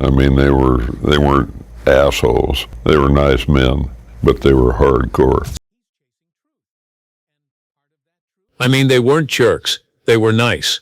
I mean, they weren't assholes. They were nice men, but they were hardcore. I mean, they weren't jerks. They were nice.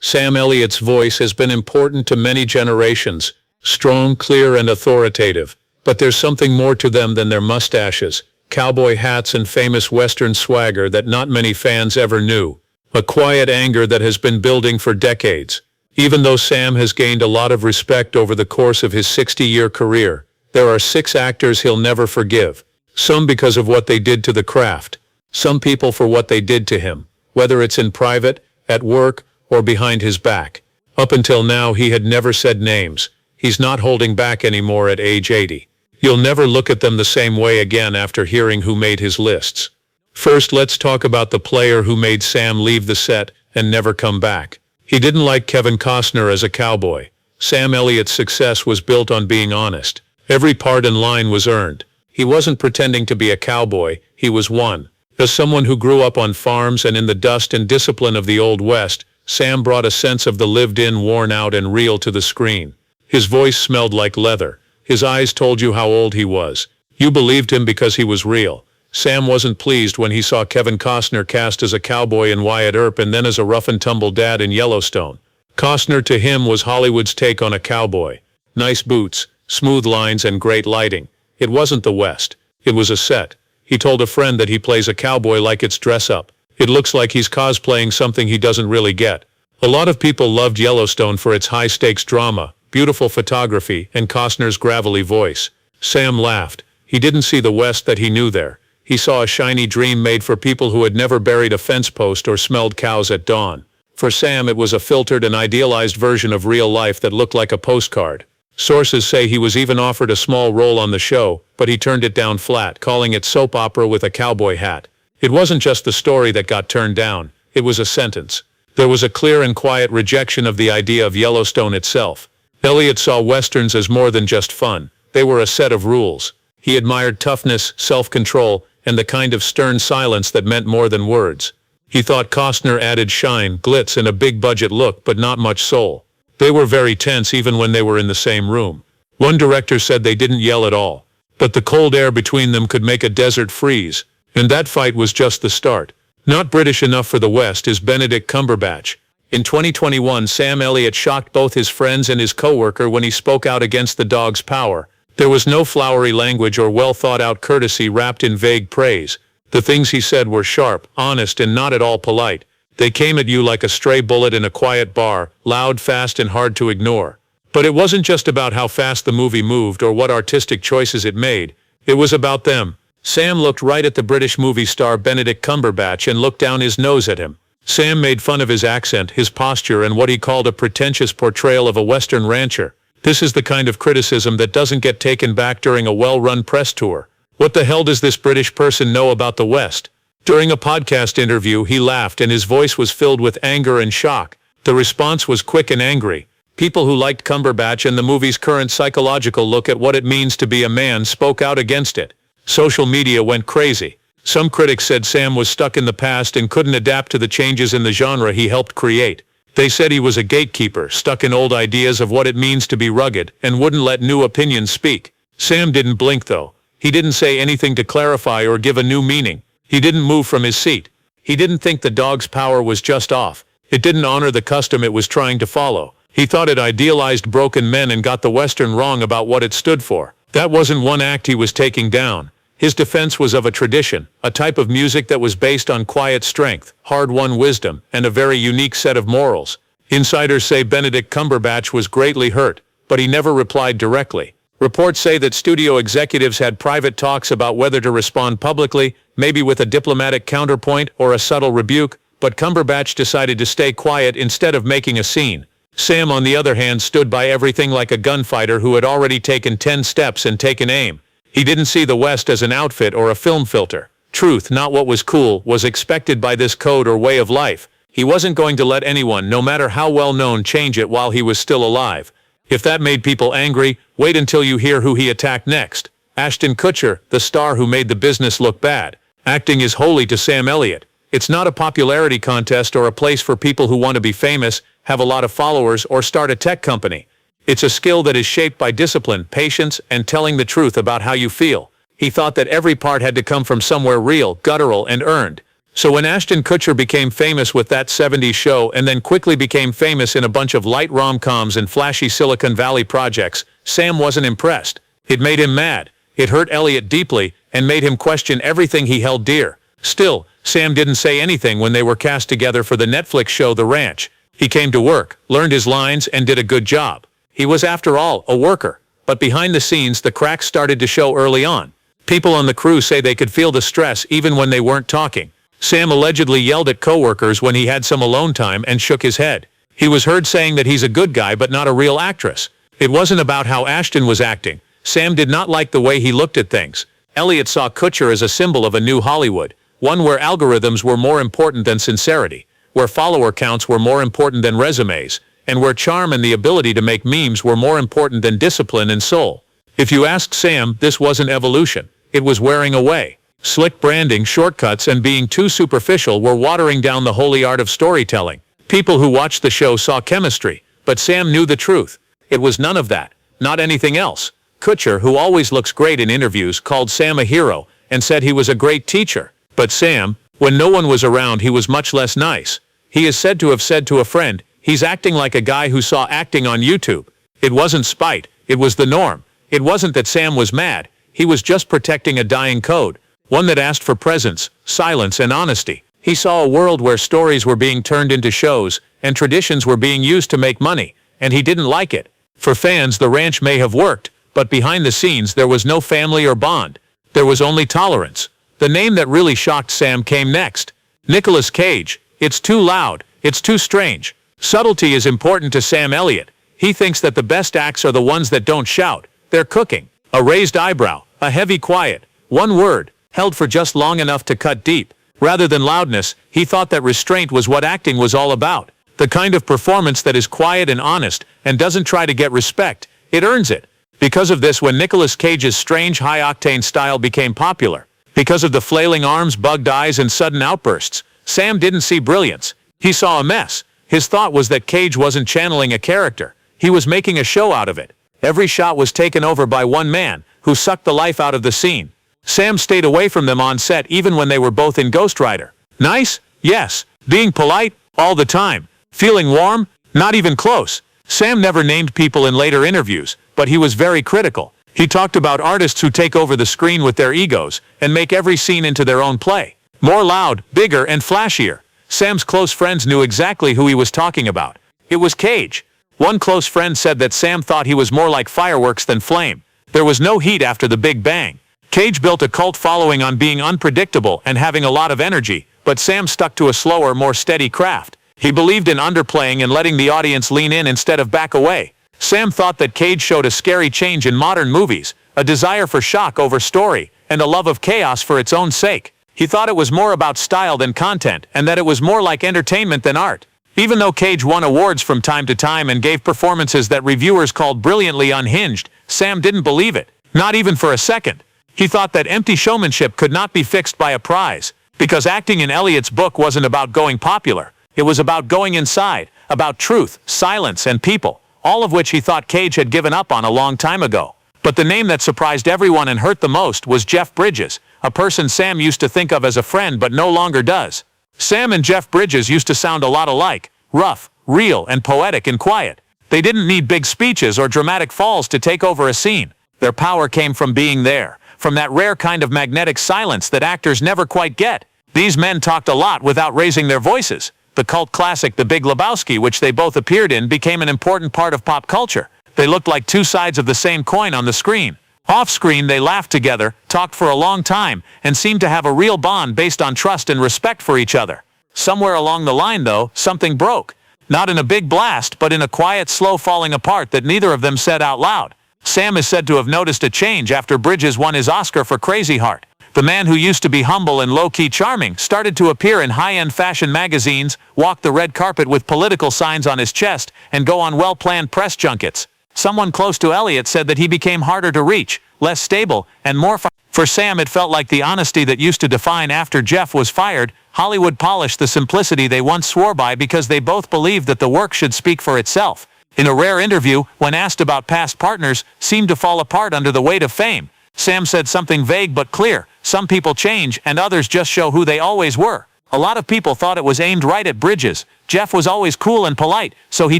Sam Elliott's voice has been important to many generations, strong, clear, and authoritative. But there's something more to them than their mustaches, cowboy hats, and famous Western swagger that not many fans ever knew. A quiet anger that has been building for decades. Even though Sam has gained a lot of respect over the course of his 60-year career, there are 6 actors he'll never forgive. Some because of what they did to the craft. Some people for what they did to him, whether it's in private, at work, or behind his back. Up until now he had never said names. He's not holding back anymore at age 80. You'll never look at them the same way again after hearing who made his lists. First, let's talk about the player who made Sam leave the set and never come back. He didn't like Kevin Costner as a cowboy. Sam Elliott's success was built on being honest. Every part and line was earned. He wasn't pretending to be a cowboy, he was one. As someone who grew up on farms and in the dust and discipline of the Old West, Sam brought a sense of the lived-in, worn-out, and real to the screen. His voice smelled like leather. His eyes told you how old he was. You believed him because he was real. Sam wasn't pleased when he saw Kevin Costner cast as a cowboy in Wyatt Earp and then as a rough-and-tumble dad in Yellowstone. Costner to him was Hollywood's take on a cowboy. Nice boots, smooth lines, and great lighting. It wasn't the West. It was a set. He told a friend that he plays a cowboy like it's dress-up. It looks like he's cosplaying something he doesn't really get. A lot of people loved Yellowstone for its high-stakes drama, beautiful photography, and Costner's gravelly voice. Sam laughed. He didn't see the West that he knew there. He saw a shiny dream made for people who had never buried a fence post or smelled cows at dawn. For Sam, it was a filtered and idealized version of real life that looked like a postcard. Sources say he was even offered a small role on the show, but he turned it down flat, calling it soap opera with a cowboy hat. It wasn't just the story that got turned down, it was a sentence. There was a clear and quiet rejection of the idea of Yellowstone itself. Elliot saw Westerns as more than just fun. They were a set of rules. He admired toughness, self-control, and the kind of stern silence that meant more than words. He thought Costner added shine, glitz, and a big-budget look, but not much soul. They were very tense even when they were in the same room. One director said they didn't yell at all, but the cold air between them could make a desert freeze. And that fight was just the start. Not British enough for the West is Benedict Cumberbatch. In 2021, Sam Elliott shocked both his friends and his co-worker when he spoke out against the dog's power. There was no flowery language or well-thought-out courtesy wrapped in vague praise. The things he said were sharp, honest, and not at all polite. They came at you like a stray bullet in a quiet bar, loud, fast, and hard to ignore. But it wasn't just about how fast the movie moved or what artistic choices it made. It was about them. Sam looked right at the British movie star Benedict Cumberbatch and looked down his nose at him. Sam made fun of his accent, his posture, and what he called a pretentious portrayal of a Western rancher. This is the kind of criticism that doesn't get taken back during a well-run press tour. What the hell does this British person know about the West? During a podcast interview, he laughed and his voice was filled with anger and shock. The response was quick and angry. People who liked Cumberbatch and the movie's current psychological look at what it means to be a man spoke out against it. Social media went crazy. Some critics said Sam was stuck in the past and couldn't adapt to the changes in the genre he helped create. They said he was a gatekeeper, stuck in old ideas of what it means to be rugged, and wouldn't let new opinions speak. Sam didn't blink though. He didn't say anything to clarify or give a new meaning. He didn't move from his seat. He didn't think the dog's power was just off. It didn't honor the custom it was trying to follow. He thought it idealized broken men and got the Western wrong about what it stood for. That wasn't one act he was taking down. His defense was of a tradition, a type of music that was based on quiet strength, hard-won wisdom, and a very unique set of morals. Insiders say Benedict Cumberbatch was greatly hurt, but he never replied directly. Reports say that studio executives had private talks about whether to respond publicly, maybe with a diplomatic counterpoint or a subtle rebuke, but Cumberbatch decided to stay quiet instead of making a scene. Sam, on the other hand, stood by everything like a gunfighter who had already taken 10 steps and taken aim. He didn't see the West as an outfit or a film filter. Truth, not what was cool, was expected by this code or way of life. He wasn't going to let anyone, no matter how well known, change it while he was still alive. If that made people angry, wait until you hear who he attacked next. Ashton Kutcher, the star who made the business look bad. Acting is holy to Sam Elliott. It's not a popularity contest or a place for people who want to be famous, have a lot of followers, or start a tech company. It's a skill that is shaped by discipline, patience, and telling the truth about how you feel. He thought that every part had to come from somewhere real, guttural, and earned. So when Ashton Kutcher became famous with that '70s show and then quickly became famous in a bunch of light rom-coms and flashy Silicon Valley projects, Sam wasn't impressed. It made him mad. It hurt Elliot deeply and made him question everything he held dear. Still, Sam didn't say anything when they were cast together for the Netflix show The Ranch. He came to work, learned his lines, and did a good job. He was, after all, a worker. But behind the scenes, the cracks started to show early on. People on the crew say they could feel the stress even when they weren't talking. Sam allegedly yelled at coworkers when he had some alone time and shook his head. He was heard saying that he's a good guy but not a real actress. It wasn't about how Ashton was acting. Sam did not like the way he looked at things. Elliot saw Kutcher as a symbol of a new Hollywood, one where algorithms were more important than sincerity, where follower counts were more important than resumes, and where charm and the ability to make memes were more important than discipline and soul. If you asked Sam, this wasn't evolution. It was wearing away. Slick branding, shortcuts, and being too superficial were watering down the holy art of storytelling. People who watched the show saw chemistry, but Sam knew the truth. It was none of that, not anything else. Kutcher, who always looks great in interviews, called Sam a hero and said he was a great teacher. But Sam, when no one was around, he was much less nice. He is said to have said to a friend, "He's acting like a guy who saw acting on YouTube." It wasn't spite, it was the norm. It wasn't that Sam was mad, he was just protecting a dying code, one that asked for presence, silence, and honesty. He saw a world where stories were being turned into shows, and traditions were being used to make money, and he didn't like it. For fans, The Ranch may have worked, but behind the scenes there was no family or bond. There was only tolerance. The name that really shocked Sam came next. Nicolas Cage. It's too loud. It's too strange. Subtlety is important to Sam Elliott. He thinks that the best acts are the ones that don't shout. They're cooking. A raised eyebrow, a heavy quiet, one word, held for just long enough to cut deep. Rather than loudness, he thought that restraint was what acting was all about. The kind of performance that is quiet and honest and doesn't try to get respect. It earns it. Because of this, when Nicolas Cage's strange high-octane style became popular, because of the flailing arms, bugged eyes, and sudden outbursts, Sam didn't see brilliance. He saw a mess. His thought was that Cage wasn't channeling a character. He was making a show out of it. Every shot was taken over by one man, who sucked the life out of the scene. Sam stayed away from them on set even when they were both in Ghost Rider. Nice? Yes. Being polite? All the time. Feeling warm? Not even close. Sam never named people in later interviews, but he was very critical. He talked about artists who take over the screen with their egos and make every scene into their own play. More loud, bigger, and flashier. Sam's close friends knew exactly who he was talking about. It was Cage. One close friend said that Sam thought he was more like fireworks than flame. There was no heat after the Big Bang. Cage built a cult following on being unpredictable and having a lot of energy, but Sam stuck to a slower, more steady craft. He believed in underplaying and letting the audience lean in instead of back away. Sam thought that Cage showed a scary change in modern movies, a desire for shock over story, and a love of chaos for its own sake. He thought it was more about style than content, and that it was more like entertainment than art. Even though Cage won awards from time to time and gave performances that reviewers called brilliantly unhinged, Sam didn't believe it, not even for a second. He thought that empty showmanship could not be fixed by a prize, because acting in Elliott's book wasn't about going popular. It was about going inside, about truth, silence, and people, all of which he thought Cage had given up on a long time ago. But the name that surprised everyone and hurt the most was Jeff Bridges, a person Sam used to think of as a friend but no longer does. Sam and Jeff Bridges used to sound a lot alike, rough, real, and poetic and quiet. They didn't need big speeches or dramatic falls to take over a scene. Their power came from being there, from that rare kind of magnetic silence that actors never quite get. These men talked a lot without raising their voices. The cult classic The Big Lebowski, which they both appeared in, became an important part of pop culture. They looked like two sides of the same coin on the screen. Off-screen, they laughed together, talked for a long time, and seemed to have a real bond based on trust and respect for each other. Somewhere along the line, though, something broke. Not in a big blast, but in a quiet, slow falling apart that neither of them said out loud. Sam is said to have noticed a change after Bridges won his Oscar for Crazy Heart. The man who used to be humble and low-key charming started to appear in high-end fashion magazines, walk the red carpet with political signs on his chest, and go on well-planned press junkets. Someone close to Elliot said that he became harder to reach, less stable, and more For Sam, it felt like the honesty that used to define after Jeff was fired. Hollywood polished the simplicity they once swore by because they both believed that the work should speak for itself. In a rare interview, when asked about past partners, seemed to fall apart under the weight of fame. Sam said something vague but clear: some people change and others just show who they always were. A lot of people thought it was aimed right at Bridges. Jeff was always cool and polite, so he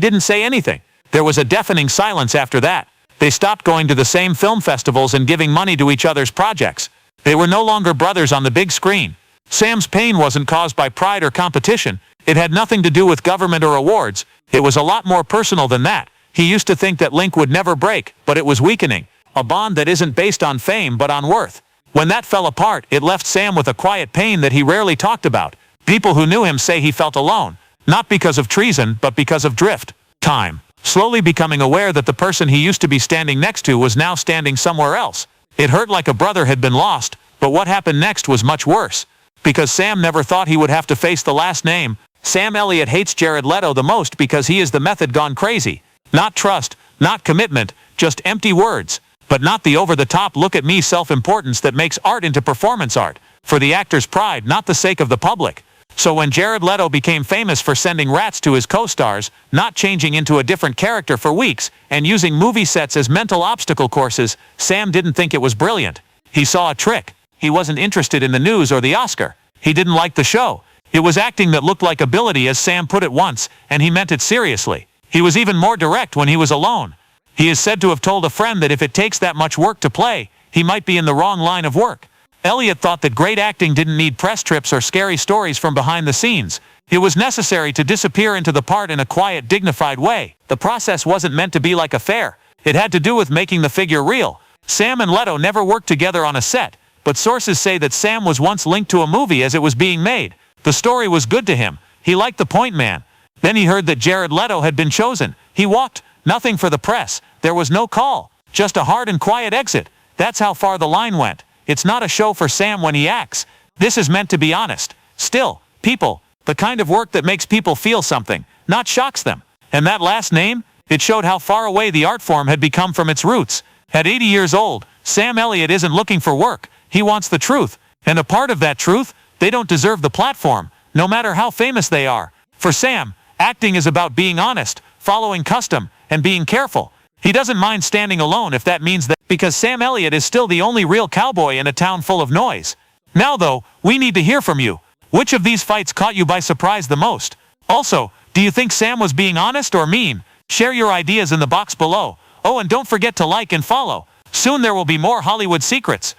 didn't say anything. There was a deafening silence after that. They stopped going to the same film festivals and giving money to each other's projects. They were no longer brothers on the big screen. Sam's pain wasn't caused by pride or competition. It had nothing to do with government or awards. It was a lot more personal than that. He used to think that link would never break, but it was weakening. A bond that isn't based on fame but on worth. When that fell apart, it left Sam with a quiet pain that he rarely talked about. People who knew him say he felt alone, not because of treason, but because of drift. Time. Slowly becoming aware that the person he used to be standing next to was now standing somewhere else. It hurt like a brother had been lost, but what happened next was much worse. Because Sam never thought he would have to face the last name, Sam Elliott hates Jared Leto the most because he is the method gone crazy. Not trust, not commitment, just empty words. But not the over-the-top look-at-me self-importance that makes art into performance art. For the actor's pride, not the sake of the public. So when Jared Leto became famous for sending rats to his co-stars, not changing into a different character for weeks, and using movie sets as mental obstacle courses, Sam didn't think it was brilliant. He saw a trick. He wasn't interested in the news or the Oscar. He didn't like the show. It was acting that looked like ability, as Sam put it once, and he meant it seriously. He was even more direct when he was alone. He is said to have told a friend that if it takes that much work to play, he might be in the wrong line of work. Elliot thought that great acting didn't need press trips or scary stories from behind the scenes. It was necessary to disappear into the part in a quiet, dignified way. The process wasn't meant to be like a fair. It had to do with making the figure real. Sam and Leto never worked together on a set, but sources say that Sam was once linked to a movie as it was being made. The story was good to him. He liked the point man. Then he heard that Jared Leto had been chosen. He walked. Nothing for the press. There was no call. Just a hard and quiet exit. That's how far the line went. It's not a show for Sam when he acts. This is meant to be honest. Still, people. The kind of work that makes people feel something, not shocks them. And that last name? It showed how far away the art form had become from its roots. At 80 years old, Sam Elliott isn't looking for work. He wants the truth. And a part of that truth, they don't deserve the platform, no matter how famous they are. For Sam, acting is about being honest, following custom, and being careful. He doesn't mind standing alone if that means that, because Sam Elliott is still the only real cowboy in a town full of noise. Now though, we need to hear from you. Which of these fights caught you by surprise the most? Also, do you think Sam was being honest or mean? Share your ideas in the box below. Oh, and don't forget to like and follow. Soon there will be more Hollywood secrets.